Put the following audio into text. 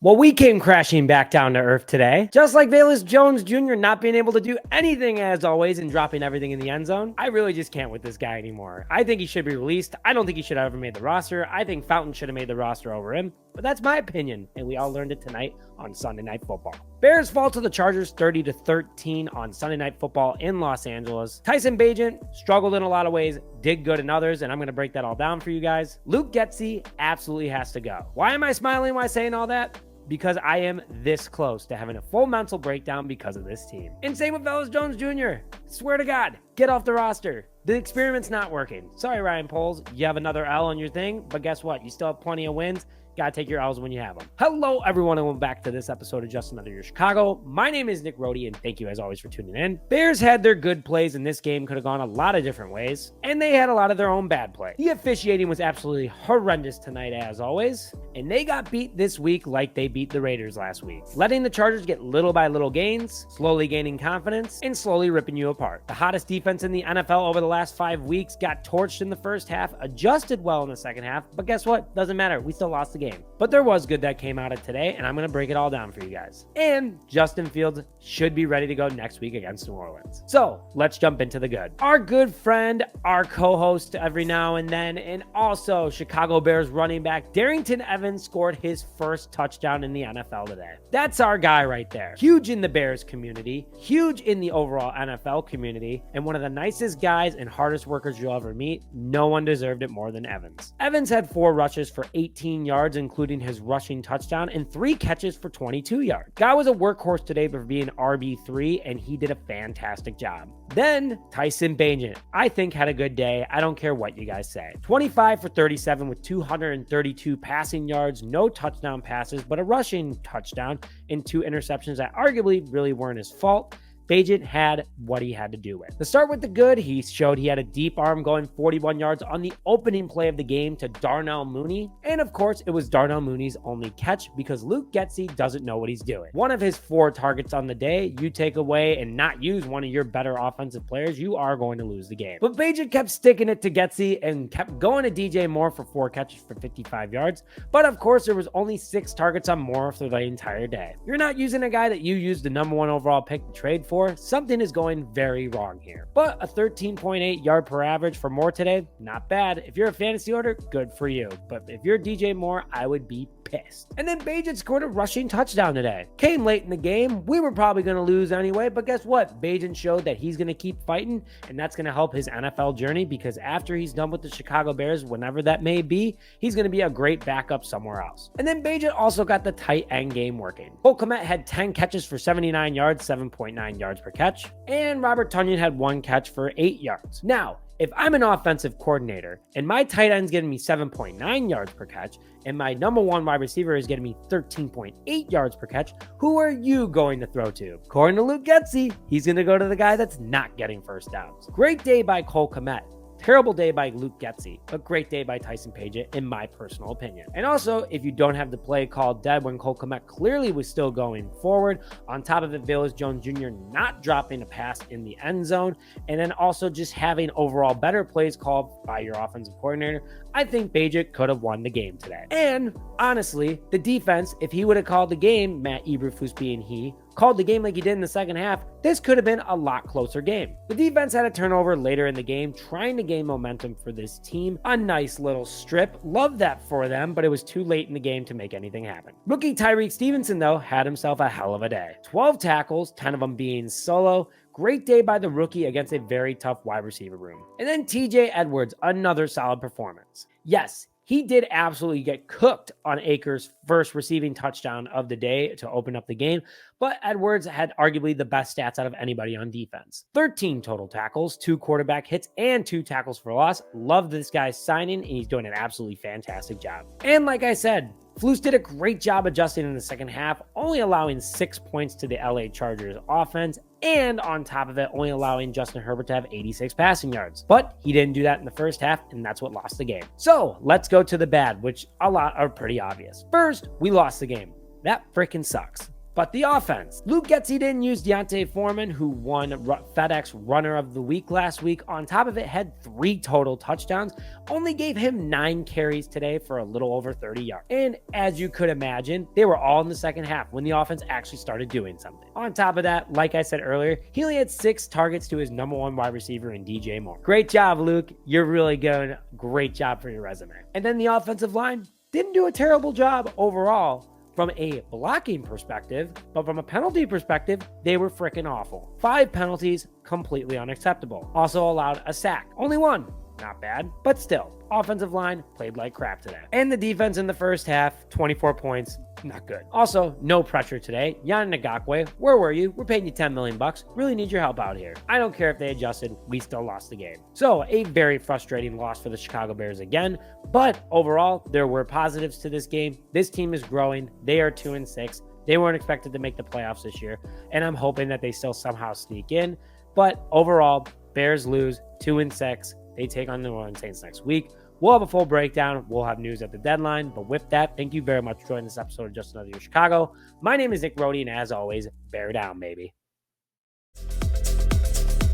Well, we came crashing back down to earth today. Just like Velus Jones Jr. not being able to do anything as always and dropping everything in the end zone, I really just can't with this guy anymore. I think he should be released. I don't think he should have ever made the roster. I think Fountain should have made the roster over him. But that's my opinion, and we all learned it tonight on Sunday Night Football. Bears fall to the Chargers 30-13 on Sunday Night Football in Los Angeles. Tyson Bagent struggled in a lot of ways, did good in others, and I'm going to break that all down for you guys. Luke Getsy absolutely has to go. Why am I smiling while saying all that? Because I am this close to having a full mental breakdown because of this team. And same with Velus Jones Jr. Swear to God, get off the roster. The experiment's not working. Sorry, Ryan Poles, you have another L on your thing, but guess what? You still have plenty of wins. Gotta take your L's when you have them. Hello, everyone, and welcome back to this episode of Just Another Year Chicago. My name is Nick Rohde, and thank you as always for tuning in. Bears had their good plays, and this game could have gone a lot of different ways, and they had a lot of their own bad play. The officiating was absolutely horrendous tonight, as always, and they got beat this week like they beat the Raiders last week, letting the Chargers get little by little gains, slowly gaining confidence, and slowly ripping you apart. The hottest defense in the NFL over the last 5 weeks got torched in the first half, adjusted well in the second half, but guess what? Doesn't matter. We still lost the game. But there was good that came out of today, and I'm going to break it all down for you guys. And Justin Fields should be ready to go next week against New Orleans. So let's jump into the good. Our good friend, our co-host every now and then, and also Chicago Bears running back Darrynton Evans scored his first touchdown in the NFL today. That's our guy right there. Huge in the Bears community, huge in the overall NFL community, and one of the nicest guys and hardest workers you'll ever meet. No one deserved it more than Evans. Evans had 4 rushes for 18 yards, including his rushing touchdown, and 3 catches for 22 yards. Guy was a workhorse today for being RB3, and he did a fantastic job. Then Tyson Bagent, I think, had a good day. I don't care what you guys say. 25 for 37 with 232 passing yards, no touchdown passes, but a rushing touchdown and 2 interceptions that arguably really weren't his fault. Bagent had what he had to do with. To start with the good, he showed he had a deep arm going 41 yards on the opening play of the game to Darnell Mooney. And of course, it was Darnell Mooney's only catch because Luke Getsy doesn't know what he's doing. One of his 4 targets on the day, you take away and not use one of your better offensive players, you are going to lose the game. But Bagent kept sticking it to Getsy and kept going to DJ Moore for 4 catches for 55 yards. But of course, there was only 6 targets on Moore for the entire day. You're not using a guy that you used the number 1 overall pick to trade for. Something is going very wrong here. But a 13.8 yard per average for Moore today, not bad. If you're a fantasy owner, good for you. But if you're DJ Moore, I would be pissed. And then Bagent scored a rushing touchdown today. Came late in the game. We were probably going to lose anyway, but guess what? Bagent showed that he's going to keep fighting, and that's going to help his NFL journey because after he's done with the Chicago Bears, whenever that may be, he's going to be a great backup somewhere else. And then Bagent also got the tight end game working. Cole Kmet had 10 catches for 79 yards, 7.9 yards per catch, and Robert Tonyan had 1 catch for 8 yards. Now, if I'm an offensive coordinator and my tight end's getting me 7.9 yards per catch and my number 1 wide receiver is getting me 13.8 yards per catch, who are you going to throw to? According to Luke Getsy, he's going to go to the guy that's not getting first downs. Great day by Cole Kmet. Terrible day by Luke Getsy, but great day by Tyson Bagent, in my personal opinion. And also, if you don't have the play called dead when Cole Kmet clearly was still going forward, on top of it, Velus Jones Jr. not dropping a pass in the end zone, and then also just having overall better plays called by your offensive coordinator, I think Bagent could have won the game today. And honestly, the defense, if he would have called the game, Matt Eberflus being he, called the game like he did in the second half, this could have been a lot closer game. The defense had a turnover later in the game, trying to gain momentum for this team. A nice little strip. Love that for them, but it was too late in the game to make anything happen. Rookie Tyreek Stevenson, though, had himself a hell of a day. 12 tackles, 10 of them being solo. Great day by the rookie against a very tough wide receiver room. And then TJ Edwards, another solid performance. Yes, he did absolutely get cooked on Akers' first receiving touchdown of the day to open up the game, but Edwards had arguably the best stats out of anybody on defense. 13 total tackles, 2 quarterback hits, and 2 tackles for loss. Love this guy's signing, and he's doing an absolutely fantastic job. And like I said, Flus did a great job adjusting in the second half, only allowing 6 points to the LA Chargers offense, and on top of it, only allowing Justin Herbert to have 86 passing yards. But he didn't do that in the first half, and that's what lost the game. So let's go to the bad, which a lot are pretty obvious. First, we lost the game. That freaking sucks. But the offense. Luke Getsy didn't use Deontay Foreman, who won FedEx Runner of the Week last week. On top of it, had 3 total touchdowns. Only gave him 9 carries today for a little over 30 yards. And as you could imagine, they were all in the second half when the offense actually started doing something. On top of that, like I said earlier, he only had 6 targets to his number 1 wide receiver in DJ Moore. Great job, Luke. You're really good. Great job for your resume. And then the offensive line didn't do a terrible job overall from a blocking perspective, but from a penalty perspective, they were freaking awful. 5 penalties, completely unacceptable. Also allowed a sack. Only 1. Not bad, but still, offensive line played like crap today. And the defense in the first half, 24 points, not good. Also, no pressure today. Yannick Ngakoue, where were you? We're paying you $10 million. Really need your help out here. I don't care if they adjusted. We still lost the game. So a very frustrating loss for the Chicago Bears again. But overall, there were positives to this game. This team is growing. They are 2-6. They weren't expected to make the playoffs this year. And I'm hoping that they still somehow sneak in. But overall, Bears lose 2-6. They take on the New Orleans Saints next week. We'll have a full breakdown. We'll have news at the deadline. But with that, thank you very much for joining this episode of Just Another Year Chicago. My name is Nick Rohde, and as always, bear down, baby.